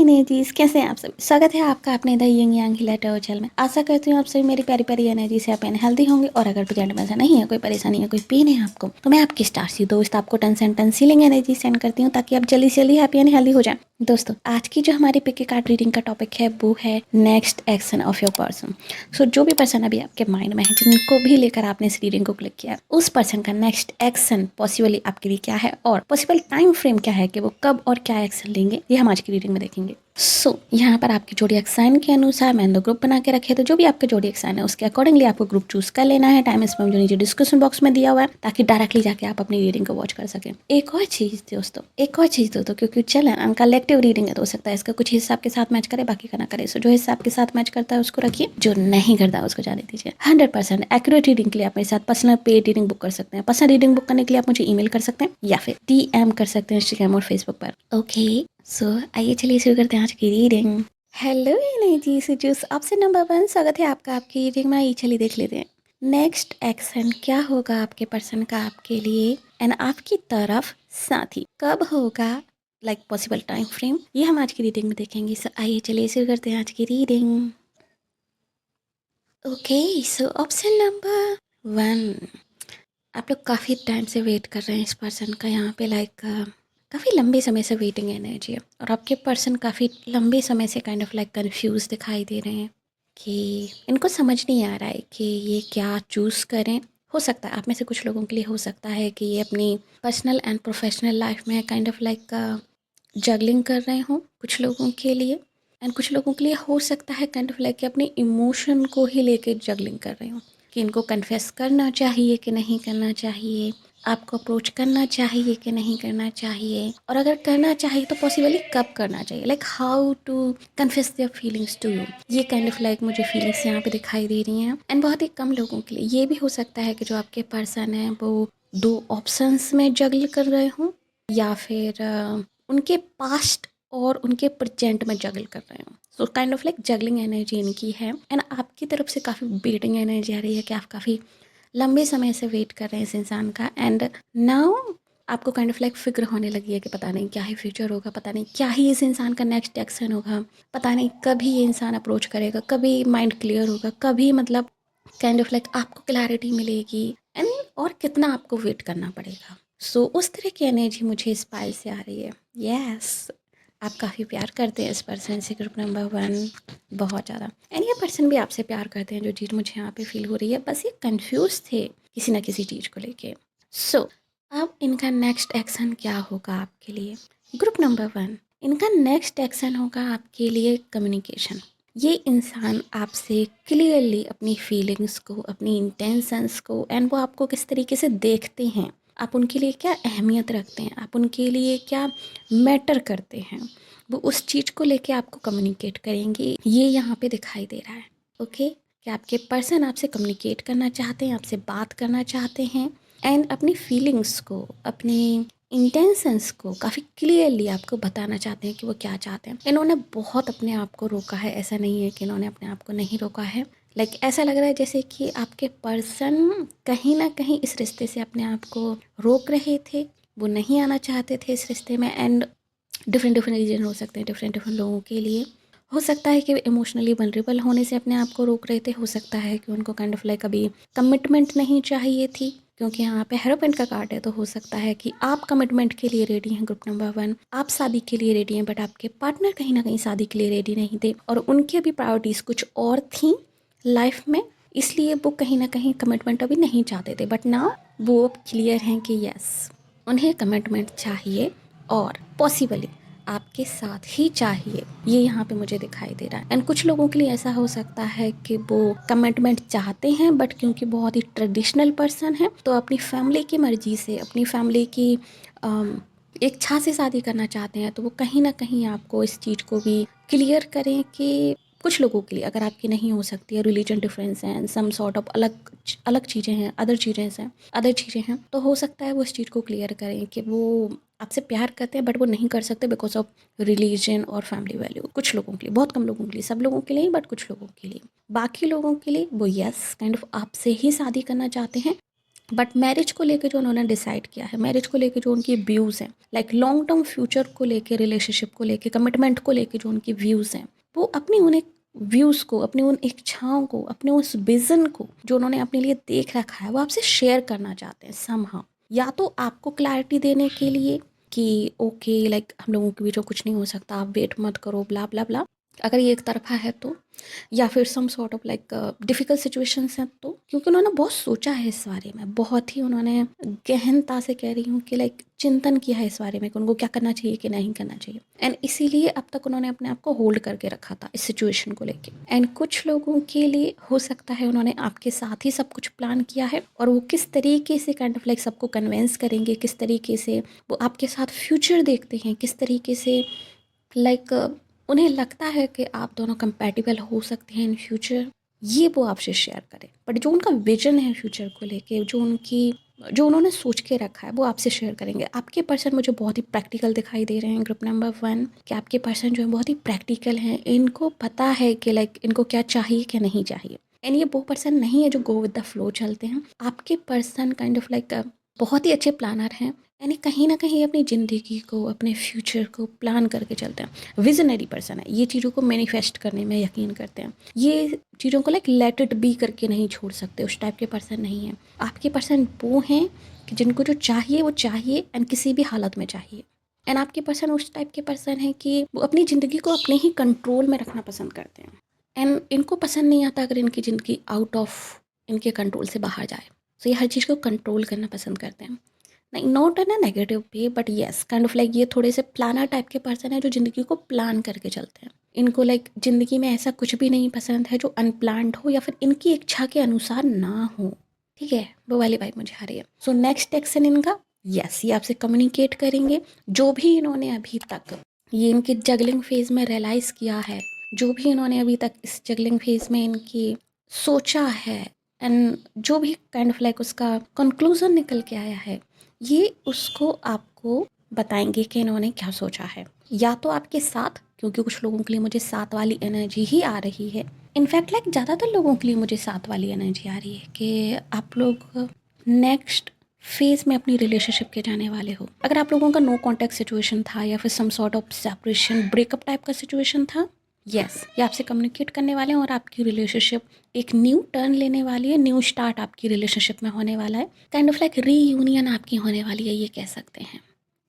Energies, कैसे हैं आप सब। स्वागत है आपका अपने द यंग यांग हिलाटर चैनल में। आशा करती हूँ आप सभी मेरी प्यारी प्यारी एनर्जी से आप हेल्दी होंगे। और अगर प्रेजेंट में ऐसा नहीं है, कोई परेशानी है, कोई पेन है आपको, तो मैं आपकी स्टार सी दोस्त आपको ton and ton healing energy send करती हूँ ताकि आप जल्दी से जल्दी हैप्पी एंड हेल्दी हो जाए। दोस्तों, आज की जो हमारी पिक कार्ड रीडिंग का टॉपिक है वो है next action of your person. So जो भी पर्सन अभी आपके माइंड में है, जिनको भी लेकर आपने इस रीडिंग को क्लिक किया, उस पर्सन का नेक्स्ट एक्शन पॉसिबली आपके लिए क्या है और पॉसिबल टाइम फ्रेम क्या है कि वो कब और क्या एक्शन लेंगे, ये हम आज की रीडिंग में देखेंगे। यहाँ पर आपकी जोडिएक साइन के अनुसार मैंने 2 ग्रुप बना के रखे, तो जो भी आपके जोडिएक साइन है उसके अकॉर्डिंगली आपको ग्रुप चूज कर लेना है। टाइम स्पैम जो नीचे डिस्क्रिप्शन बॉक्स में दिया हुआ है, ताकि डायरेक्टली जाके आप अपनी रीडिंग को वॉच कर सकें। एक और चीज दोस्तों, क्योंकि चलन कलेक्टिव रीडिंग है, तो हो सकता है इसका कुछ हिस्सा आपके साथ मैच करे, बाकी का ना करे। सो जो हिस्सा आपके साथ मैच करता है उसको रखिए, जो नहीं करता है उसको जाने दीजिए। 100% एक्यूरेट रीडिंग के लिए आप मेरे साथ पर्सनल पेड रीडिंग बुक कर सकते हैं। पर्सनल रीडिंग बुक करने के लिए आप मुझे ईमेल कर सकते हैं या फिर DM कर सकते हैं इंस्टाग्राम और फेसबुक पर। ओके, सो आइए चलिए शुरू करते हैं आज की रीडिंग। हेलो एनर्जी से जूस, ऑप्शन नंबर 1 स्वागत है आपका आपकी रीडिंग में। आइए चलिए देख लेते हैं नेक्स्ट एक्शन क्या होगा आपके पर्सन का आपके लिए एंड आपकी तरफ, साथ ही कब होगा, लाइक पॉसिबल टाइम फ्रेम, ये हम आज की रीडिंग में देखेंगे। सो आइए चलिए शुरू करते हैं आज की reading. Okay, so option number 1, आप लोग काफ़ी टाइम से वेट कर रहे हैं इस पर्सन का। यहाँ पे काफ़ी लंबे समय से वेटिंग एनर्जी है और आपके पर्सन काफ़ी लंबे समय से काइंड ऑफ लाइक कंफ्यूज दिखाई दे रहे हैं कि इनको समझ नहीं आ रहा है कि ये क्या चूज़ करें। हो सकता है आप में से कुछ लोगों के लिए हो सकता है कि ये अपनी पर्सनल एंड प्रोफेशनल लाइफ में काइंड ऑफ लाइक जगलिंग कर रहे हों कुछ लोगों के लिए, एंड कुछ लोगों के लिए हो सकता है काइंड ऑफ लाइक कि अपने इमोशन को ही लेके जगलिंग कर रहे हों कि इनको कन्फेस करना चाहिए कि नहीं करना चाहिए, आपको अप्रोच करना चाहिए कि नहीं करना चाहिए, और अगर करना चाहिए तो पॉसिबली कब करना चाहिए, like how to confess their feelings to you. ये काइंड ऑफ लाइक मुझे फीलिंग्स यहाँ पे दिखाई दे रही हैं। एंड बहुत ही कम लोगों के लिए ये भी हो सकता है कि जो आपके पर्सन है वो 2 ऑप्शंस में जगल कर रहे हों, या फिर उनके पास्ट और उनके प्रेजेंट में जगल कर रहे हो। So kind of like juggling energy इनकी है। एंड आपकी तरफ से काफ़ी वेटिंग एनर्जी आ रही है कि आप काफ़ी लंबे समय से वेट कर रहे हैं इस इंसान का। एंड नाउ आपको काइंड ऑफ लाइक फिक्र होने लगी है कि पता नहीं क्या ही फ्यूचर होगा, पता नहीं क्या ही इस इंसान का नेक्स्ट एक्शन होगा, पता नहीं कभी ये इंसान अप्रोच करेगा, कभी माइंड क्लियर होगा, कभी मतलब काइंड ऑफ लाइक आपको क्लैरिटी मिलेगी, एंड और कितना आपको वेट करना पड़ेगा। सो उस तरह की एनर्जी मुझे इस पाइल से आ रही है। यस, आप काफ़ी प्यार करते हैं इस पर्सन से, ग्रुप नंबर 1, बहुत ज़्यादा। एंड ये पर्सन भी आपसे प्यार करते हैं, जो चीज़ मुझे यहाँ पे फील हो रही है। बस ये कंफ्यूज थे किसी ना किसी चीज़ को लेके। सो अब इनका नेक्स्ट एक्शन क्या होगा आपके लिए। ग्रुप नंबर 1, इनका नेक्स्ट एक्शन होगा आपके लिए कम्युनिकेशन। ये इंसान आपसे क्लियरली अपनी फीलिंग्स को, अपनी इंटेंशंस को, एंड वो आपको किस तरीके से देखते हैं, आप उनके लिए क्या अहमियत रखते हैं, आप उनके लिए क्या मैटर करते हैं, वो उस चीज़ को लेके आपको कम्युनिकेट करेंगे। ये यहाँ पे दिखाई दे रहा है। ओके, कि आपके पर्सन आपसे कम्युनिकेट करना चाहते हैं, आपसे बात करना चाहते हैं, एंड अपनी फीलिंग्स को, अपने इंटेंशंस को काफ़ी क्लियरली आपको बताना चाहते हैं कि वो क्या चाहते हैं। इन्होंने बहुत अपने आप को रोका है, ऐसा नहीं है कि इन्होंने अपने आप को नहीं रोका है। ऐसा लग रहा है जैसे कि आपके पर्सन कहीं ना कहीं इस रिश्ते से अपने आप को रोक रहे थे, वो नहीं आना चाहते थे इस रिश्ते में। एंड डिफरेंट रीजन हो सकते हैं डिफरेंट लोगों के लिए। हो सकता है कि इमोशनली वनरेबल होने से अपने आप को रोक रहे थे, हो सकता है कि उनको काइंड ऑफ लाइक अभी कमिटमेंट नहीं चाहिए थी, क्योंकि यहाँ पे हेरोपेंट का कार्ड है। तो हो सकता है कि आप कमिटमेंट के लिए रेडी हैं ग्रुप नंबर 1, आप शादी के लिए रेडी हैं, बट आपके पार्टनर कहीं ना कहीं शादी के लिए रेडी नहीं थे, और उनके भी प्रायोरिटीज़ कुछ और थी लाइफ में, इसलिए वो कहीं ना कहीं कमिटमेंट अभी नहीं चाहते थे। बट नाउ वो क्लियर हैं कि यस, उन्हें कमिटमेंट चाहिए और पॉसिबली आपके साथ ही चाहिए, ये यहाँ पे मुझे दिखाई दे रहा है। एंड कुछ लोगों के लिए ऐसा हो सकता है कि वो कमिटमेंट चाहते हैं, बट क्योंकि बहुत ही ट्रेडिशनल पर्सन है, तो अपनी फैमिली की मर्जी से, अपनी फैमिली की इच्छा से शादी करना चाहते हैं। तो वो कहीं ना कहीं आपको इस चीज़ को भी क्लियर करें कि कुछ लोगों के लिए, अगर आपकी नहीं हो सकती है, रिलीजन डिफरेंस हैं, सम सॉर्ट ऑफ अलग चीज़ें हैं, अदर चीज़ें हैं, तो हो सकता है वो इस चीज़ को क्लियर करें कि वो आपसे प्यार करते हैं, बट वो नहीं कर सकते बिकॉज ऑफ रिलीजन और फैमिली वैल्यू। कुछ लोगों के लिए, बहुत कम लोगों के लिए, सब लोगों के लिए, बट कुछ लोगों के लिए। बाकी लोगों के लिए वो यस काइंड ऑफ आपसे ही शादी करना चाहते हैं, बट मैरिज को लेके जो उन्होंने डिसाइड किया है, मैरिज को लेके जो उनकी व्यूज़ हैं, लाइक लॉन्ग टर्म फ्यूचर को लेके, रिलेशनशिप को लेके, कमिटमेंट को लेके जो उनकी व्यूज़ हैं, वो अपनी उन एक व्यूज़ को, अपनी उन इच्छाओं को, अपने उस विज़न को जो उन्होंने अपने लिए देख रखा है, वो आपसे शेयर करना चाहते हैं समहाउ। या तो आपको क्लैरिटी देने के लिए कि ओके लाइक हम लोगों के बीच में कुछ नहीं हो सकता, आप वेट मत करो, ब्ला ब्ला ब्ला, अगर ये एक तरफा है तो, या फिर some sort of like difficult situations हैं तो, क्योंकि उन्होंने बहुत सोचा है इस बारे में, बहुत ही उन्होंने गहनता से कह रही हूँ कि लाइक चिंतन किया है इस बारे में कि उनको क्या करना चाहिए कि नहीं करना चाहिए, एंड इसीलिए अब तक उन्होंने अपने आप को होल्ड करके रखा था इस सिचुएशन को लेके। एंड कुछ लोगों के लिए हो सकता है उन्होंने आपके साथ ही सब कुछ प्लान किया है, और वो किस तरीके से काइंड ऑफ लाइक सबको कन्विंस करेंगे, किस तरीके से वो आपके साथ फ्यूचर देखते हैं, किस तरीके से लाइक उन्हें लगता है कि आप दोनों कंपैटिबल हो सकते हैं इन फ्यूचर, ये वो आपसे शेयर करें। बट जो उनका विजन है फ्यूचर को लेके, जो उन्होंने सोच के रखा है, वो आपसे शेयर करेंगे। आपके पर्सन मुझे बहुत ही प्रैक्टिकल दिखाई दे रहे हैं ग्रुप नंबर 1, कि आपके पर्सन जो है बहुत ही प्रैक्टिकल हैं, इनको पता है कि लाइक इनको क्या चाहिए क्या नहीं चाहिए। एंड ये वो पर्सन नहीं है जो गो विद द फ्लो चलते हैं। आपके पर्सन काइंड ऑफ लाइक बहुत ही अच्छे प्लानर हैं, यानी कहीं ना कहीं अपनी ज़िंदगी को, अपने फ्यूचर को प्लान करके चलते हैं। विजनरी पर्सन है, ये चीज़ों को मैनिफेस्ट करने में यकीन करते हैं, ये चीज़ों को लाइक लेट इट बी करके नहीं छोड़ सकते, उस टाइप के पर्सन नहीं हैं। आपके पर्सन वो हैं कि जिनको जो चाहिए वो चाहिए, एंड किसी भी हालत में चाहिए। एंड आपके पर्सन उस टाइप के पर्सन हैं कि वो अपनी ज़िंदगी को अपने ही कंट्रोल में रखना पसंद करते हैं। एंड इनको पसंद नहीं आता अगर इनकी ज़िंदगी आउट ऑफ इनके कंट्रोल से बाहर जाए। तो ये हर चीज़ को कंट्रोल करना पसंद करते हैं, नहीं not in a negative way, but yes kind of like ये थोड़े से प्लानर टाइप के पर्सन है जो ज़िंदगी को प्लान करके चलते हैं। इनको लाइक ज़िंदगी में ऐसा कुछ भी नहीं पसंद है जो अनप्लान्ड हो या फिर इनकी इच्छा के अनुसार ना हो। ठीक है, वो वाली बात मुझे आ रही है। सो नेक्स्ट एक्शन इनका, यस ये आपसे कम्युनिकेट करेंगे। जो भी इन्होंने अभी तक ये इनके जगलिंग फेज में रियलाइज़ किया है, जो भी इन्होंने अभी तक इस जगलिंग फेज में इनकी सोचा है, एंड जो भी काइंड ऑफ लाइक उसका कंक्लूजन निकल के आया है, ये उसको आपको बताएंगे कि इन्होंने क्या सोचा है। या तो आपके साथ, क्योंकि कुछ लोगों के लिए मुझे साथ वाली एनर्जी ही आ रही है, इनफैक्ट लाइक ज़्यादातर लोगों के लिए मुझे साथ वाली एनर्जी आ रही है कि आप लोग नेक्स्ट फेज में अपनी रिलेशनशिप के जाने वाले हो। अगर आप लोगों का नो कॉन्टैक्ट सिचुएशन था या फिर some sort of separation breakup type का सिचुएशन था, यस ये आपसे कम्युनिकेट करने वाले हैं, और आपकी रिलेशनशिप एक न्यू टर्न लेने वाली है, न्यू स्टार्ट आपकी रिलेशनशिप में होने वाला है, काइंड ऑफ लाइक रीयूनियन आपकी होने वाली है, ये कह सकते हैं।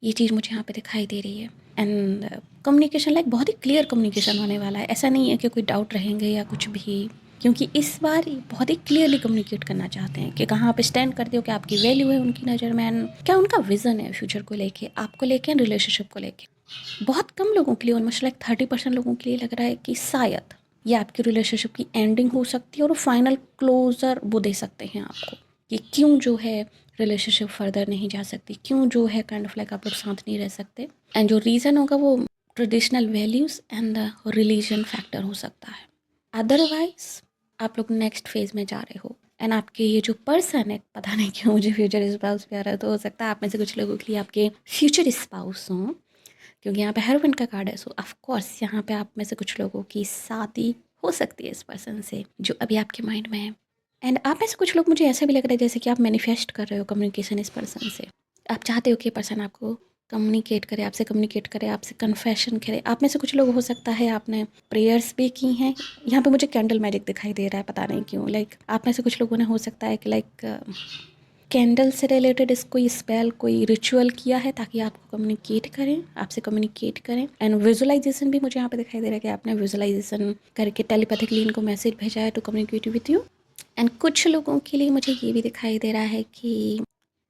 ये चीज़ मुझे यहाँ पे दिखाई दे रही है। एंड कम्युनिकेशन लाइक बहुत ही क्लियर कम्युनिकेशन होने वाला है, ऐसा नहीं है कि कोई डाउट रहेंगे या कुछ भी, क्योंकि इस बार ये बहुत ही क्लियरली कम्युनिकेट करना चाहते हैं कि कहाँ आप स्टैंड करते हो, कि आपकी वैल्यू है उनकी नज़र में, एंड क्या उनका विज़न है फ्यूचर को लेके, आपको लेके, रिलेशनशिप को लेके। बहुत कम लोगों के लिए, ऑलमोस्ट लाइक 30% लोगों के लिए लग रहा है कि शायद ये आपकी रिलेशनशिप की एंडिंग हो सकती है, और फाइनल क्लोजर वो दे सकते हैं आपको कि क्यों जो है रिलेशनशिप फर्दर नहीं जा सकती, क्यों जो है काइंड ऑफ लाइक आप लोग साथ नहीं रह सकते। एंड जो रीज़न होगा वो traditional values and religion factor हो सकता है। अदरवाइज आप लोग नेक्स्ट फेज में जा रहे हो, एंड आपके ये जो पर्सन है, पता नहीं क्यों मुझे फ्यूचर स्पाउस पे आ रहा है, तो हो सकता है आप में से कुछ लोगों के लिए आपके फ्यूचर स्पाउस हों, क्योंकि यहाँ पे हेरोइन का कार्ड है। सो ऑफ कोर्स यहाँ पे आप में से कुछ लोगों की शादी हो सकती है इस पर्सन से जो अभी आपके माइंड में है। एंड आप में से कुछ लोग, मुझे ऐसा भी लग रहा है जैसे कि आप मैनिफेस्ट कर रहे हो कम्युनिकेशन इस पर्सन से। आप चाहते हो कि ये पर्सन आपको कम्युनिकेट करे, आपसे कम्युनिकेट करे, आपसे कन्फेशन करे। आप में से कुछ लोग, हो सकता है आपने प्रेयर्स भी की हैं। यहाँ पे मुझे कैंडल मैजिक दिखाई दे रहा है, पता नहीं क्यों। लाइक आप में से कुछ लोगों ने, हो सकता है कि लाइक कैंडल से रिलेटेड इस कोई स्पेल, कोई रिचुअल किया है ताकि आपको कम्युनिकेट करें, आपसे कम्युनिकेट करें। एंड विजुअलाइजेशन भी मुझे यहाँ पे दिखाई दे रहा है कि आपने विजुअलाइजेशन करके टेलीपैथिकली इनको मैसेज भेजा है to communicate with you. And कुछ लोगों के लिए मुझे ये भी दिखाई दे रहा है कि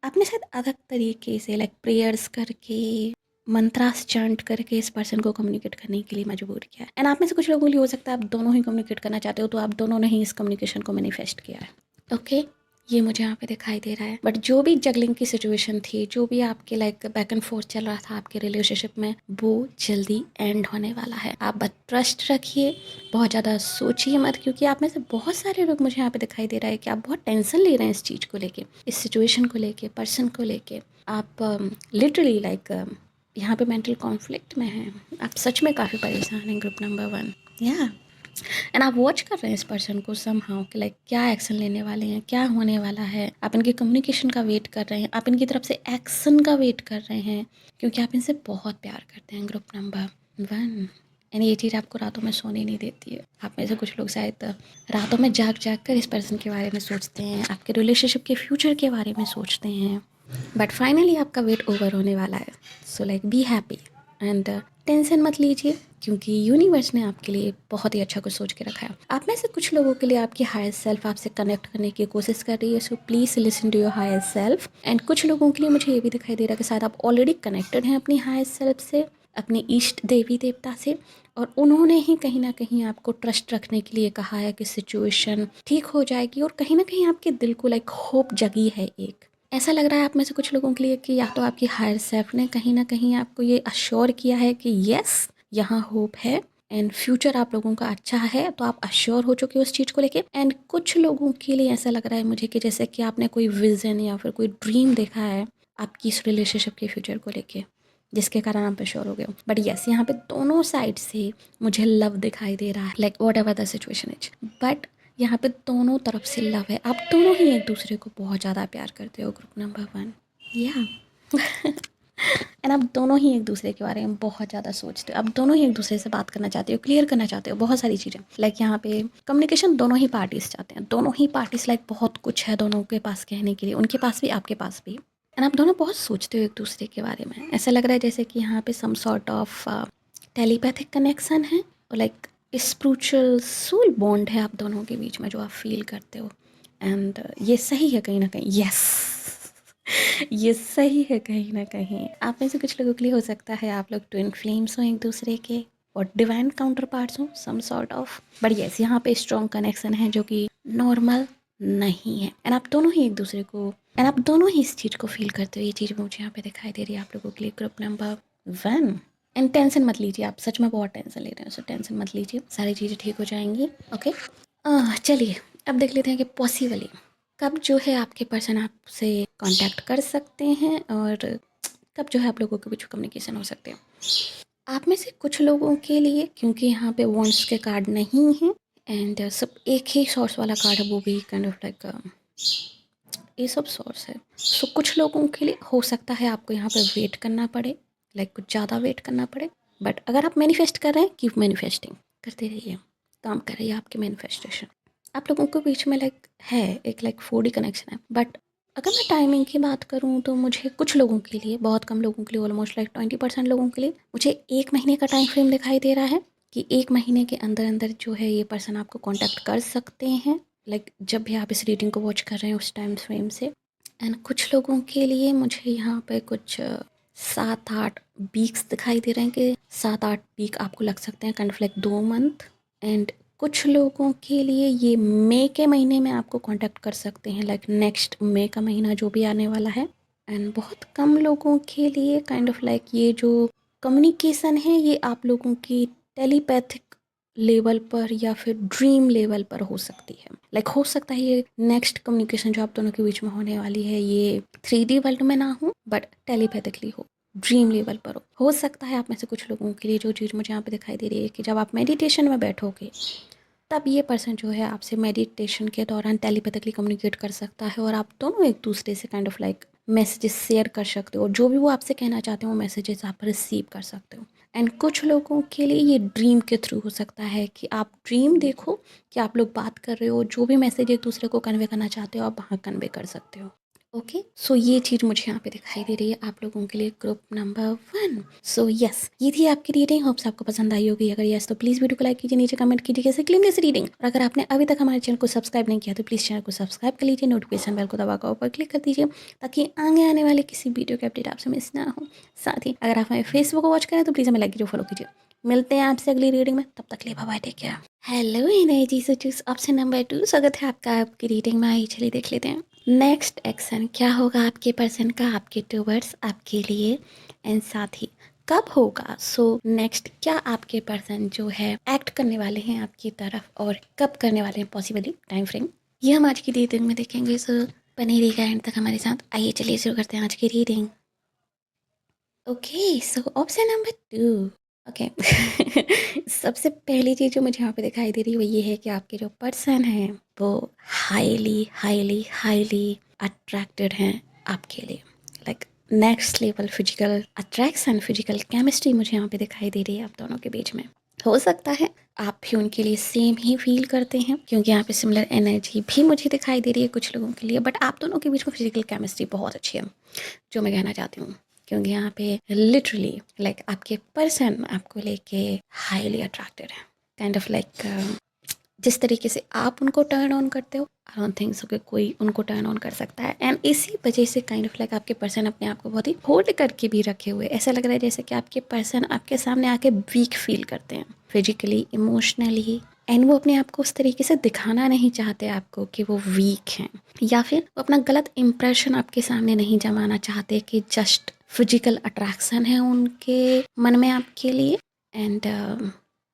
आपने शायद अलग तरीके से लाइक प्रेयर्स करके, मंत्रास चैंट करके इस पर्सन को कम्युनिकेट करने के लिए मजबूर किया है। एंड आप में से कुछ लोगों के लिए हो सकता है आप दोनों ही कम्युनिकेट करना चाहते हो, तो आप दोनों ने ही इस कम्युनिकेशन को मैनिफेस्ट किया है। ओके, ये मुझे यहाँ पे दिखाई दे रहा है। बट जो भी जगलिंग की सिचुएशन थी, जो भी आपके लाइक बैक एंड फोर्थ चल रहा था आपके रिलेशनशिप में, वो जल्दी एंड होने वाला है। आप बस ट्रस्ट रखिए, बहुत ज़्यादा सोचिए मत, क्योंकि आप में से बहुत सारे लोग, मुझे यहाँ पे दिखाई दे रहा है कि आप बहुत टेंशन ले रहे हैं इस चीज़ को लेके, इस सिचुएशन को लेके, पर्सन को लेके। आप लिटरली लाइक यहाँ पे मेंटल कॉन्फ्लिक्ट में हैं। आप सच में काफ़ी परेशान हैं ग्रुप नंबर 1। या एंड आप वॉच कर रहे हैं इस पर्सन को समहाउ कि लाइक क्या एक्शन लेने वाले हैं, क्या होने वाला है। आप इनके कम्युनिकेशन का वेट कर रहे हैं, आप इनकी तरफ से एक्शन का वेट कर रहे हैं, क्योंकि आप इनसे बहुत प्यार करते हैं। Group number 1। एंड ये चीज़ आपको रातों में सोने नहीं देती है। आप में से कुछ लोग शायद रातों में जाग जाग कर इस पर्सन के बारे में सोचते हैं, आपके रिलेशनशिप के फ्यूचर के बारे में सोचते हैं। बट फाइनली आपका वेट ओवर होने वाला है। So like be happy and tension मत लीजिए, क्योंकि यूनिवर्स ने आपके लिए बहुत ही अच्छा कुछ सोच के रखा है। आप में से कुछ लोगों के लिए आपकी हायर सेल्फ आपसे कनेक्ट करने की कोशिश कर रही है। So please listen to your higher self. And कुछ लोगों के लिए मुझे ये भी दिखाई दे रहा है कि शायद आप ऑलरेडी कनेक्टेड हैं अपनी हायर सेल्फ से, अपने इष्ट देवी देवता से, और उन्होंने ही कहीं ना कहीं आपको ट्रस्ट रखने के लिए कहा है कि सिचुएशन ठीक हो जाएगी। और कहीं ना कहीं आपके दिल को लाइक होप जगी है एक। ऐसा लग रहा है आप में से कुछ लोगों के लिए कि या तो आपकी हायर सेल्फ ने कहीं ना कहीं आपको ये अश्योर किया है कि यस यहाँ होप है एंड फ्यूचर आप लोगों का अच्छा है, तो आप अश्योर हो चुके हो उस चीज़ को लेके। एंड कुछ लोगों के लिए ऐसा लग रहा है मुझे कि जैसे कि आपने कोई विजन या फिर कोई ड्रीम देखा है आपकी इस रिलेशनशिप के फ्यूचर को लेके, जिसके कारण आप श्योर हो गए हो। बट यस, यहाँ पे दोनों साइड से मुझे लव दिखाई दे रहा है, like what ever the situation is. But यहाँ पे दोनों तरफ से लव है, आप दोनों ही एक दूसरे को बहुत ज़्यादा प्यार करते हो। ग्रुप नंबर 1 या एंड आप दोनों ही एक दूसरे के बारे में बहुत ज़्यादा सोचते हो। आप दोनों ही एक दूसरे से बात करना चाहते हो, क्लियर करना चाहते हो बहुत सारी चीज़ें। लाइक यहाँ पे कम्युनिकेशन दोनों ही पार्टीज चाहते हैं। दोनों ही पार्टीज लाइक बहुत कुछ है दोनों के पास कहने के लिए, उनके पास भी आपके पास भी। एंड आप दोनों बहुत सोचते हो एक दूसरे के बारे में। ऐसा लग रहा है जैसे कि यहाँ पे some sort of telepathic connection है, और लाइक स्पिरिचुअल सोल बॉन्ड है आप दोनों के बीच में जो आप फील करते हो। एंड ये सही है कहीं ना कहीं। यस ये सही है कहीं ना कहीं। आप में से कुछ लोगों के लिए हो सकता है आप लोग ट्विन फ्लेम्स हो एक दूसरे के, और डिवाइन काउंटर पार्ट्स हो some sort of. But yes, यहाँ पे स्ट्रॉन्ग कनेक्शन है जो कि नॉर्मल नहीं है। एंड आप दोनों ही एक दूसरे को, एंड आप दोनों ही इस चीज़ को फील करते हो। ये चीज़ मुझे यहाँ पे दिखाई दे रही है आप लोगों के लिए। Group number 1। एंड टेंशन मत लीजिए, आप सच में बहुत टेंशन ले रहे हैं। सो टेंशन मत लीजिए, सारी चीज़ें ठीक हो जाएंगी। ओके, चलिए अब देख लेते हैं कि पॉसिबली कब जो है आपके पर्सन आपसे कांटेक्ट कर सकते हैं, और कब जो है आप लोगों के बीच कम्युनिकेशन हो सकते हैं। आप में से कुछ लोगों के लिए, क्योंकि यहाँ पे वॉन्ड्स के कार्ड नहीं हैं एंड सब एक ही सोर्स वाला कार्ड है, वो भी काइंड ऑफ लाइक ये सब सोर्स है। सो कुछ लोगों के लिए हो सकता है आपको यहाँ पे वेट करना पड़े, लाइक कुछ ज़्यादा वेट करना पड़े। बट अगर आप मैनिफेस्ट कर रहे हैं, कीप मैनिफेस्टिंग करते रहिए, काम कर रही है आपके मैनिफेस्टेशन। आप लोगों के बीच में लाइक है एक लाइक 4D कनेक्शन है। बट अगर मैं टाइमिंग की बात करूँ तो मुझे कुछ लोगों के लिए, बहुत कम लोगों के लिए, ऑलमोस्ट लाइक 20% लोगों के लिए मुझे 1 महीने का टाइम फ्रेम दिखाई दे रहा है कि 1 महीने के अंदर अंदर जो है ये पर्सन आपको कांटेक्ट कर सकते हैं। लाइक जब भी आप इस रीडिंग को वॉच कर रहे हैं उस टाइम फ्रेम से। एंड कुछ लोगों के लिए मुझे यहाँ पे कुछ 7-8 वीक्स दिखाई दे रहे हैं कि 7-8 वीक आपको लग सकते हैं, kind of like 2 month. And कुछ लोगों के लिए ये मई के महीने में आपको कांटेक्ट कर सकते हैं, लाइक नेक्स्ट मई का महीना जो भी आने वाला है। एंड बहुत कम लोगों के लिए काइंड ऑफ लाइक ये जो कम्युनिकेशन है ये आप लोगों की टेलीपैथिक लेवल पर या फिर ड्रीम लेवल पर हो सकती है। लाइक हो सकता है ये नेक्स्ट कम्युनिकेशन जो आप दोनों के बीच में होने वाली है ये 3D वर्ल्ड में ना हो, बट टेलीपैथिकली हो, ड्रीम लेवल पर हो सकता है आप में से कुछ लोगों के लिए जो चीज़ मुझे यहाँ पे दिखाई दे रही है कि जब आप मेडिटेशन में बैठोगे तब ये पर्सन जो है आपसे मेडिटेशन के दौरान टेलीपैथिकली कम्युनिकेट कर सकता है, और आप दोनों एक दूसरे से kind of like messages share कर सकते हो। जो भी वो आपसे कहना चाहते हो वो मैसेजेस आप रिसीव कर सकते हो। एंड कुछ लोगों के लिए ये ड्रीम के थ्रू हो सकता है कि आप ड्रीम देखो कि आप लोग बात कर रहे हो, जो भी मैसेज एक दूसरे को कन्वे करना चाहते हो आप वहाँ कन्वे कर सकते हो। ओके, सो ये चीज़ मुझे यहाँ पे दिखाई दे रही है आप लोगों के लिए। Group number 1। सो यस, ये थी आपकी रीडिंग। होप्स आपको पसंद आई होगी। अगर यस तो प्लीज़ वीडियो को लाइक कीजिए, नीचे कमेंट कीजिए कैसे क्लेम दिस रीडिंग। और अगर आपने अभी तक हमारे चैनल को सब्सक्राइब नहीं किया तो प्लीज़ चैनल को सब्सक्राइब कर लीजिए, नोटिफिकेशन बेल को दबाकर ऊपर क्लिक कर दीजिए ताकि आगे आने वाले किसी वीडियो के अपडेट आपसे मिस ना हो। साथ ही अगर आप हमें फेसबुक को वॉच करें तो प्लीज़ हमें लाइक कीजिए, फॉलो कीजिए। मिलते हैं आपसे अगली रीडिंग में, तब तक के लिए bye bye, take care. Hello energy से चूज ऑप्शन नंबर 2, स्वागत है आपका आपकी रीडिंग में। आई चलिए देख लेते हैं नेक्स्ट एक्शन क्या होगा आपके पर्सन का आपके टूवर्ड्स आपके लिए, एंड साथ ही कब होगा। सो नेक्स्ट क्या आपके पर्सन जो है एक्ट करने वाले हैं आपकी तरफ, और कब करने वाले हैं पॉसिबली टाइम फ्रेम, ये हम आज की रीडिंग में देखेंगे। सो बने रहिएगा एंड तक हमारे साथ। आइए चलिए शुरू करते हैं आज की reading. Okay, so option number 2, okay. सबसे पहली चीज़ जो मुझे यहाँ पे दिखाई दे रही है वो ये है कि आपके जो पर्सन हैं वो हाईली हाईली हाईली अट्रैक्टेड हैं आपके लिए। Like next level physical attraction, physical chemistry मुझे यहाँ पे दिखाई दे रही है आप दोनों के बीच में। हो सकता है आप भी उनके लिए सेम ही फील करते हैं, क्योंकि यहाँ पे सिमिलर एनर्जी भी मुझे दिखाई दे रही है कुछ लोगों के लिए। बट आप दोनों के बीच में फिजिकल केमिस्ट्री बहुत अच्छी है, जो मैं कहना चाहती हूँ। क्योंकि यहाँ पे लिटरली लाइक आपके पर्सन आपको लेके हाईली अट्रैक्टेड है। काइंड ऑफ लाइक जिस तरीके से आप उनको टर्न ऑन करते हो, आई डोंट थिंक सो कि कोई उनको टर्न ऑन कर सकता है। एंड इसी वजह से काइंड ऑफ लाइक आपके पर्सन अपने आप को बहुत ही होल्ड करके भी रखे हुए, ऐसा लग रहा है जैसे कि आपके पर्सन आपके सामने आके वीक फील करते हैं फिजिकली, इमोशनली। एंड वो अपने आप को उस तरीके से दिखाना नहीं चाहते आपको कि वो वीक हैं, या फिर वो अपना गलत इंप्रेशन आपके सामने नहीं जमाना चाहते कि जस्ट फिजिकल अट्रैक्शन है उनके मन में आपके लिए। एंड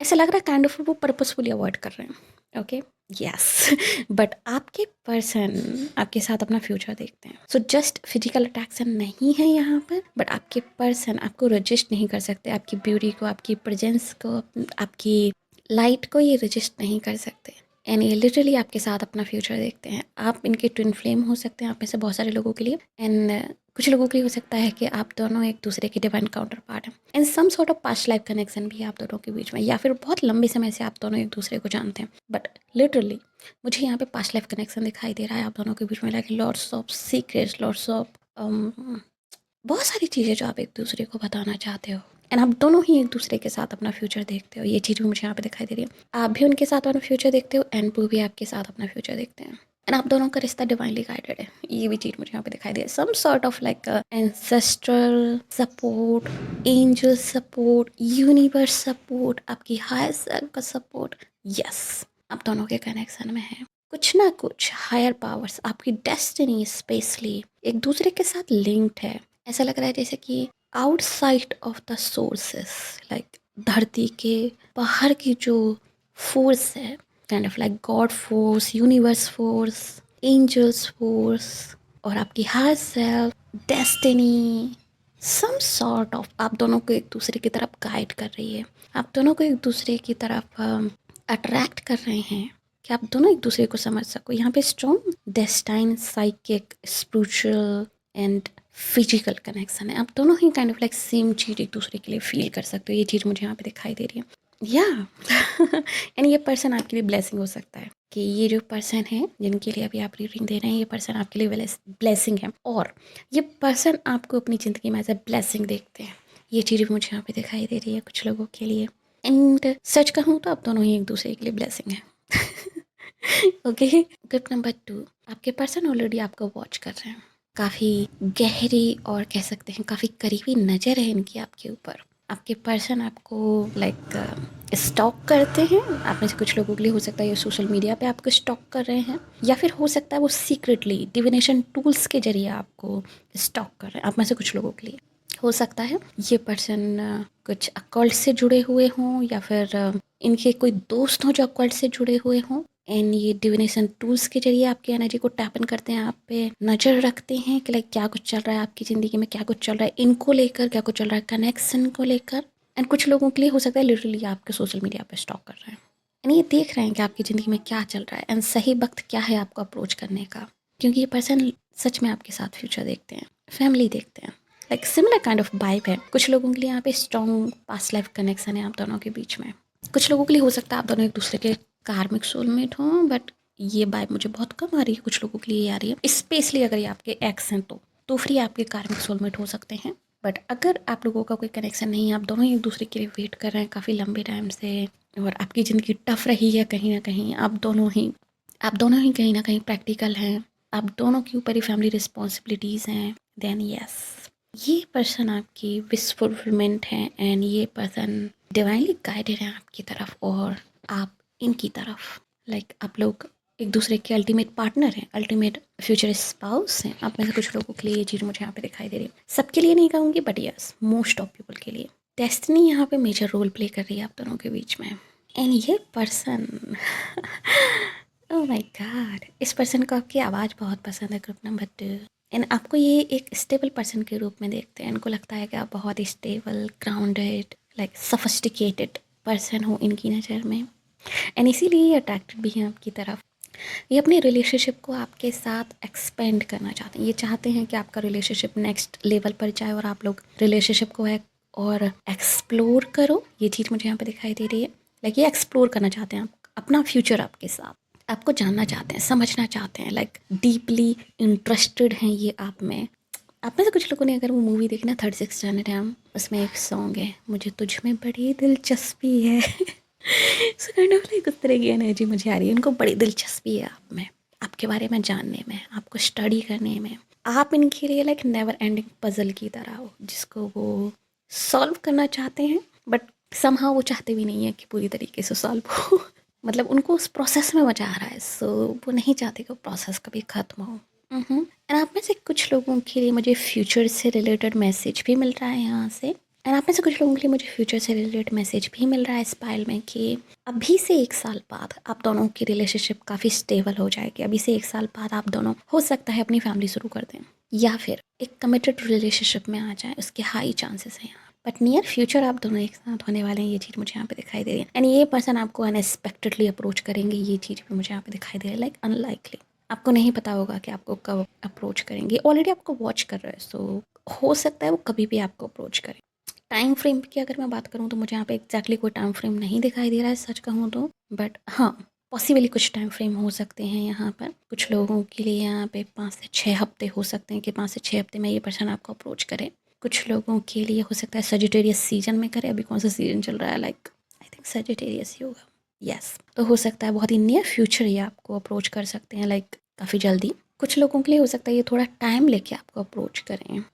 ऐसा लग रहा है काइंड ऑफ वो पर्पसफुली अवॉइड कर रहे हैं। Okay, yes. बट आपके पर्सन आपके साथ अपना फ्यूचर देखते हैं। सो जस्ट फिजिकल अट्रैक्शन नहीं है यहाँ पर, बट आपके पर्सन आपको रजिस्ट नहीं कर सकते। आपकी ब्यूटी को, आपकी प्रेजेंस को, आपकी लाइट को ये रजिस्ट नहीं कर सकते। एंड ये लिटरली आपके साथ अपना फ्यूचर देखते हैं। आप इनके ट्विन फ्लेम हो सकते हैं आप में से बहुत सारे लोगों के लिए। एंड कुछ लोगों के लिए हो सकता है कि आप दोनों एक दूसरे के डिवाइन काउंटर पार्ट हैं। And some sort of past life connection भी है आप दोनों के बीच में, या फिर बहुत लंबे समय से आप दोनों एक दूसरे को जानते हैं। बट लिटरली मुझे यहाँ पे पास्ट लाइफ कनेक्शन दिखाई दे रहा है आप दोनों के बीच में। Like lots of secrets, lots of बहुत सारी चीज़ें जो आप एक दूसरे को बताना चाहते हो। एंड आप दोनों ही एक दूसरे के साथ अपना फ्यूचर देखते हो। ये चीज़ भी मुझे यहाँ पे दिखाई दे रही है। आप भी उनके साथ अपना फ्यूचर देखते हो एंड वो भी आपके साथ अपना फ्यूचर देखते हैं। एंड आप दोनों का रिश्ता डिवाइनली गाइडेड है। ये भी चीज़ मुझे यहाँ पे दिखाई दे रही है। Some sort of like ancestral support, angel support, universe support, आपकी हायर सेल्फ का सपोर्ट, यस, आप दोनों के कनेक्शन में है। कुछ ना कुछ हायर पावर्स, आपकी डेस्टिनी स्पेशली एक दूसरे के साथ लिंक्ड है। ऐसा लग रहा है जैसे कि outside of the sources, like धरती के बाहर की जो फोर्स है, kind of like God force, universe force, angels force, और आपकी higher self, destiny, some sort of आप दोनों को एक दूसरे की तरफ गाइड कर रही है। आप दोनों को एक दूसरे की तरफ अट्रैक्ट कर रहे हैं कि आप दोनों एक दूसरे को समझ सको। यहाँ पे strong destined, psychic, spiritual and physical connection है। आप दोनों ही काइंड ऑफ लाइक सेम चीज़ एक दूसरे के लिए फील कर सकते हो। ये चीज़ मुझे यहाँ पे दिखाई दे रही है। या एंड ये पर्सन आपके लिए ब्लेसिंग हो सकता है कि ये जो पर्सन है जिनके लिए अभी आप रीडिंग दे रहे हैं, ये पर्सन आपके लिए ब्लेसिंग है, और ये पर्सन आपको अपनी ज़िंदगी में एज ए ब्लेसिंग देखते हैं। ये चीज़ भी मुझे यहाँ पे दिखाई दे रही है कुछ लोगों के लिए। एंड सच कहूँ तो आप दोनों ही एक दूसरे के लिए ब्लेसिंग है। ओके, टिप नंबर 2, आपके पर्सन ऑलरेडी आपको वॉच कर रहे हैं। काफ़ी गहरी और कह सकते हैं काफ़ी करीबी नज़र है इनकी आपके ऊपर। आपके पर्सन आपको लाइक स्टॉक करते हैं। आप में से कुछ लोगों के लिए हो सकता है ये सोशल मीडिया पे आपको स्टॉक कर रहे हैं, या फिर हो सकता है वो सीक्रेटली डिविनेशन टूल्स के जरिए आपको स्टॉक कर रहे हैं। आप में से कुछ लोगों के लिए हो सकता है ये पर्सन कुछ अकल्ट से जुड़े हुए हों, या फिर इनके कोई दोस्त हों जो अकल्ट से जुड़े हुए हों। एंड ये डिविनेशन टूल्स के जरिए आपकी एनर्जी को टैपन करते हैं, आप पे नज़र रखते हैं कि लाइक क्या कुछ चल रहा है आपकी ज़िंदगी में, क्या कुछ चल रहा है इनको लेकर, क्या कुछ चल रहा है कनेक्शन को लेकर। एंड कुछ लोगों के लिए हो सकता है लिटरली आपके सोशल मीडिया पे स्टॉक कर रहे हैं। एंड ये देख रहे हैं कि आपकी ज़िंदगी में क्या चल रहा है एंड सही वक्त क्या है आपको अप्रोच करने का, क्योंकि ये पर्सन सच में आपके साथ फ्यूचर देखते हैं, फैमिली देखते हैं। Like similar kind of vibe है। कुछ लोगों के लिए यहाँ पे स्ट्रॉन्ग पास्ट लाइफ कनेक्शन है आप दोनों के बीच में। कुछ लोगों के लिए हो सकता है आप दोनों एक दूसरे के कार्मिक सोलमेट हों, बट ये वाइब मुझे बहुत कम आ रही है। कुछ लोगों के लिए ये आ रही है, स्पेशली अगर ये आपके एक्स हैं तो फिर आपके कार्मिक सोलमेट हो सकते हैं। बट अगर आप लोगों का कोई कनेक्शन नहीं है, आप दोनों ही एक दूसरे के लिए वेट कर रहे हैं काफ़ी लंबे टाइम से, और आपकी ज़िंदगी टफ रही है कहीं ना कहीं, आप दोनों ही कहीं ना कहीं प्रैक्टिकल हैं, आप दोनों के ऊपर ही फैमिली रिस्पॉन्सिबिलिटीज़ हैं, देन यस, ये पर्सन आपकी विश फुलफिलमेंट है। एंड ये पर्सन डिवाइनली गाइडेड है आपकी तरफ और आप इनकी तरफ। लाइक आप लोग एक दूसरे के अल्टीमेट पार्टनर हैं, अल्टीमेट फ्यूचर स्पाउस हैं। आप में से कुछ लोगों के लिए ये चीज़ मुझे यहाँ पे दिखाई दे रही है। सबके लिए नहीं कहूँगी, but yes, most of people के लिए डेस्टिनी यहाँ पे मेजर रोल प्ले कर रही है आप दोनों के बीच में। एंड ये पर्सन ओह माय गॉड, इस पर्सन को आपकी आवाज़ बहुत पसंद है, ग्रुप नंबर 2। एंड आपको ये एक स्टेबल पर्सन के रूप में देखते हैं। इनको लगता है कि आप बहुत ही stable, grounded, like sophisticated person हो इनकी नज़र में, एंड इसीलिए ये अट्रैक्टेड भी हैं आपकी तरफ। ये अपने रिलेशनशिप को आपके साथ एक्सपेंड करना चाहते हैं, ये चाहते हैं कि आपका रिलेशनशिप नेक्स्ट लेवल पर जाए और आप लोग रिलेशनशिप को और एक्सप्लोर करो। ये चीज़ मुझे यहाँ पे दिखाई दे रही है, लाइक ये एक्सप्लोर करना चाहते हैं आप अपना फ्यूचर आपके साथ, आपको जानना चाहते हैं, समझना चाहते हैं, लाइक डीपली इंटरेस्टेड हैं ये आप में से कुछ लोगों ने अगर वो मूवी देखी ना 36 January, उसमें एक सॉन्ग है, मुझे तुझ में बड़ी दिलचस्पी है सो काइंड ऑफ लाइक उस तरह की एनर्जी मुझे आ रही है। उनको बड़ी दिलचस्पी है आप में, आपके बारे में जानने में, आपको स्टडी करने में। आप इनके लिए लाइक नेवर एंडिंग पजल की तरह हो जिसको वो सॉल्व करना चाहते हैं, बट समहाउ वो चाहते भी नहीं है कि पूरी तरीके से सॉल्व हो मतलब उनको उस प्रोसेस में मजा आ रहा है, सो वो नहीं चाहते कि वो प्रोसेस कभी ख़त्म हो। एंड आप में से कुछ लोगों के लिए मुझे फ्यूचर से रिलेटेड मैसेज भी मिल रहा है यहाँ से, एंड आप में से कुछ लोगों के लिए मुझे फ्यूचर से रिलेटेड मैसेज भी मिल रहा है इस पाइल में कि अभी से 1 साल बाद आप दोनों की रिलेशनशिप काफ़ी स्टेबल हो जाएगी। अभी से 1 साल बाद आप दोनों हो सकता है अपनी फैमिली शुरू कर दें या फिर एक कमिटेड रिलेशनशिप में आ जाए, उसके हाई चांसेस हैं यहाँ। बट नियर फ्यूचर आप दोनों एक साथ होने वाले हैं, ये चीज़ मुझे यहाँ पे दिखाई दे रही है। एंड ये पर्सन आपको अनएक्सपेक्टेडली अप्रोच करेंगे, ये चीज़ भी मुझे यहाँ पे दिखाई दे रही है, लाइक अनलाइकली। आपको नहीं पता होगा कि आपको कब अप्रोच करेंगे, ऑलरेडी आपको वॉच कर रहे हैं, सो हो सकता है वो कभी भी आपको अप्रोच करें। टाइम फ्रेम की अगर मैं बात करूँ तो मुझे यहाँ पे एग्जैक्टली कोई टाइम फ्रेम नहीं दिखाई दे रहा है सच कहूँ तो, बट हाँ पॉसिबली कुछ टाइम फ्रेम हो सकते हैं यहाँ पर। कुछ लोगों के लिए यहाँ पे 5 से 6 हफ्ते हो सकते हैं कि 5 से 6 हफ्ते में ये पर्सन आपको अप्रोच करे। कुछ लोगों के लिए हो सकता है सजिटेरियस सीजन में करे। अभी कौन सा सीजन चल रहा है, लाइक आई थिंक सजिटेरियस ही होगा, यस। तो हो सकता है बहुत ही नियर फ्यूचर ये आपको अप्रोच कर सकते हैं, लाइक काफ़ी जल्दी। कुछ लोगों के लिए हो सकता है ये थोड़ा टाइम लेके आपको अप्रोच करें,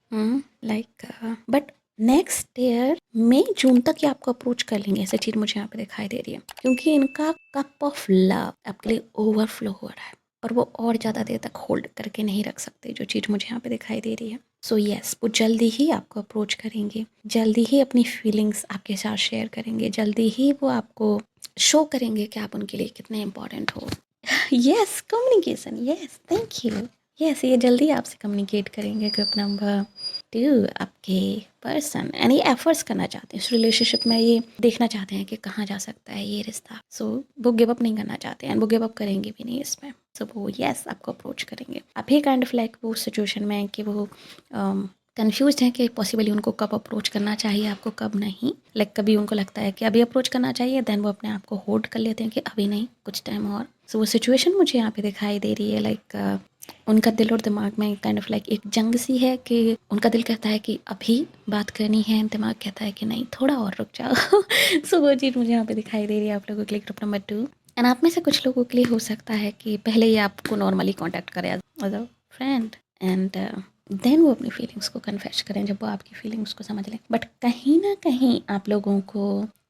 लाइक बट नेक्स्ट ईयर मई जून तक ये आपको अप्रोच कर लेंगे, ऐसी चीज़ मुझे यहाँ पे दिखाई दे रही है, क्योंकि इनका कप ऑफ लव आपके लिए ओवरफ्लो हो रहा है और वो और ज़्यादा देर तक होल्ड करके नहीं रख सकते, जो चीज़ मुझे यहाँ पे दिखाई दे रही है। सो यस, वो जल्दी ही आपको अप्रोच करेंगे, जल्दी ही अपनी फीलिंग्स आपके साथ शेयर करेंगे, जल्दी ही वो आपको शो करेंगे कि आप उनके लिए कितने इंपॉर्टेंट हो। Yes, communication, yes, thank you. Yes, ये जल्दी आपसे कम्युनिकेट करेंगे। ग्रुप नंबर 2 आपके पर्सन एंड ये एफर्ट्स करना चाहते हैं इस रिलेशनशिप में, ये देखना चाहते हैं कि कहाँ जा सकता है ये रिश्ता। सो वो गिव अप नहीं करना चाहते हैं, वो गिव अप करेंगे भी नहीं इसमें। सो वो यस आपको अप्रोच करेंगे। आप ही काइंड ऑफ लाइक वो सिचुएशन में है कि वो कंफ्यूज हैं कि पॉसिबली उनको कब अप्रोच करना चाहिए, आपको कब नहीं। लाइक कभी उनको लगता है कि अभी अप्रोच करना चाहिए, देन वो अपने आप को होल्ड कर लेते हैं कि अभी नहीं, कुछ टाइम और। सो वो सिचुएशन मुझे यहाँ पे दिखाई दे रही है, लाइक उनका दिल और दिमाग में काइंड ऑफ लाइक एक जंग सी है कि उनका दिल कहता है कि अभी बात करनी है, दिमाग कहता है कि नहीं थोड़ा और रुक जाओ सो वो चीज़ मुझे यहाँ पे दिखाई दे रही है आप लोगों के लिए। ग्रुप नंबर 2 एंड आप में से कुछ लोगों के लिए हो सकता है कि पहले ये आपको नॉर्मली कॉन्टैक्ट करे as a friend and then वो अपनी फीलिंग्स को कन्फेस करें जब वो आपकी फीलिंग्स को समझ लें। बट कहीं ना कहीं आप लोगों को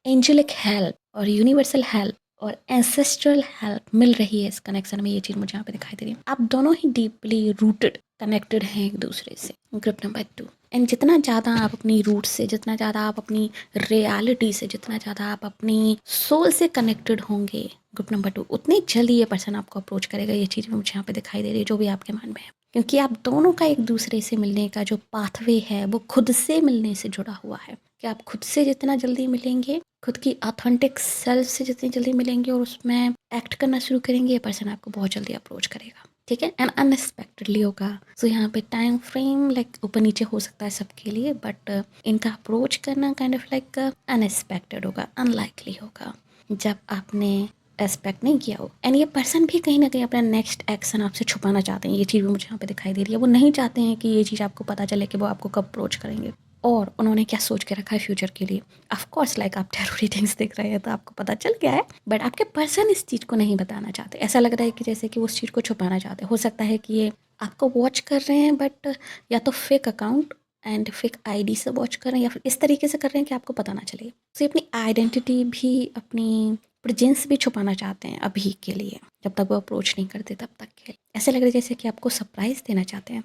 एंजेलिक हेल्प और यूनिवर्सल हेल्प और एंसेस्ट्रल हेल्प मिल रही है इस कनेक्शन में, ये चीज़ मुझे यहाँ पे दिखाई दे रही है। आप दोनों ही डीपली रूटेड कनेक्टेड हैं एक दूसरे से। ग्रुप नंबर 2 एंड जितना ज़्यादा आप अपनी रूट से, जितना ज़्यादा आप अपनी रियलिटी से, जितना ज़्यादा आप अपनी सोल से कनेक्टेड होंगे ग्रुप नंबर 2, उतनी जल्दी ये पर्सन आपको अप्रोच करेगा। ये चीज़ मुझे यहाँ पे दिखाई दे रही है जो भी आपके मन में है, क्योंकि आप दोनों का एक दूसरे से मिलने का जो पाथवे है वो खुद से मिलने से जुड़ा हुआ है कि आप खुद से जितना जल्दी मिलेंगे, खुद की ऑथेंटिक सेल्फ से जितनी जल्दी मिलेंगे और उसमें एक्ट करना शुरू करेंगे, ये पर्सन आपको बहुत जल्दी अप्रोच करेगा, ठीक है। एंड अनएक्सपेक्टेडली होगा। सो यहाँ पे टाइम फ्रेम लाइक ऊपर नीचे हो सकता है सबके लिए, बट इनका अप्रोच करना काइंड ऑफ लाइक अनएक्सपेक्टेड होगा, अनलाइकली होगा, जब आपने एक्सपेक्ट नहीं किया हो। एंड ये पर्सन भी कहीं ना कहीं अपना नेक्स्ट एक्शन आपसे छुपाना चाहते हैं, ये चीज़ भी मुझे यहाँ पे दिखाई दे रही है। वो नहीं चाहते हैं कि ये चीज़ आपको पता चले कि वो आपको कब अप्रोच करेंगे और उन्होंने क्या सोच के रखा है फ्यूचर के लिए। ऑफ कोर्स लाइक आप टैरो रीडिंग्स देख रहे हैं तो आपको पता चल गया है, बट आपके पर्सन इस चीज़ को नहीं बताना चाहते। ऐसा लग रहा है कि जैसे कि वो उस चीज़ को छुपाना चाहते हैं। हो सकता है कि ये आपको वॉच कर रहे हैं, बट या तो fake account and fake ID से वॉच कर रहे हैं, या फिर इस तरीके से कर रहे हैं कि आपको पता ना चले। तो ये अपनी आइडेंटिटी भी, अपनी प्रेजेंस भी छुपाना चाहते हैं अभी के लिए, जब तक वो अप्रोच नहीं करते तब तक के। ऐसे लग रहा है जैसे कि आपको सरप्राइज देना चाहते हैं।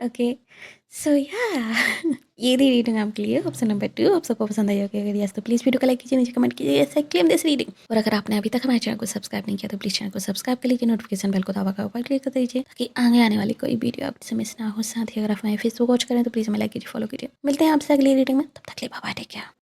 ओके, सो या ये थी रीडिंग आपके लिए ऑप्शन नंबर 2। आप सबको पसंद आई होगी, अगर यस तो प्लीज़ वीडियो को लाइक कीजिए, नीचे कमेंट कीजिए yes I claim this reading. और अगर आपने अभी तक हमारे चैनल को सब्सक्राइब नहीं किया तो प्लीज़ चैनल को सब्सक्राइब कर लीजिए, नोटिफिकेशन बेल को दबा कर ऊपर क्लिक कर दीजिए ताकि आगे आने वाली कोई वीडियो आपसे मिस ना हो। साथ ही अगर आप हमारे फेसबुक वॉच करें तो प्लीज़ हमें लाइक कीजिए, फॉलो कीजिए। मिलते हैं आपसे अगली रीडिंग में, तब तक के लिए बाय बाय, टेक केयर।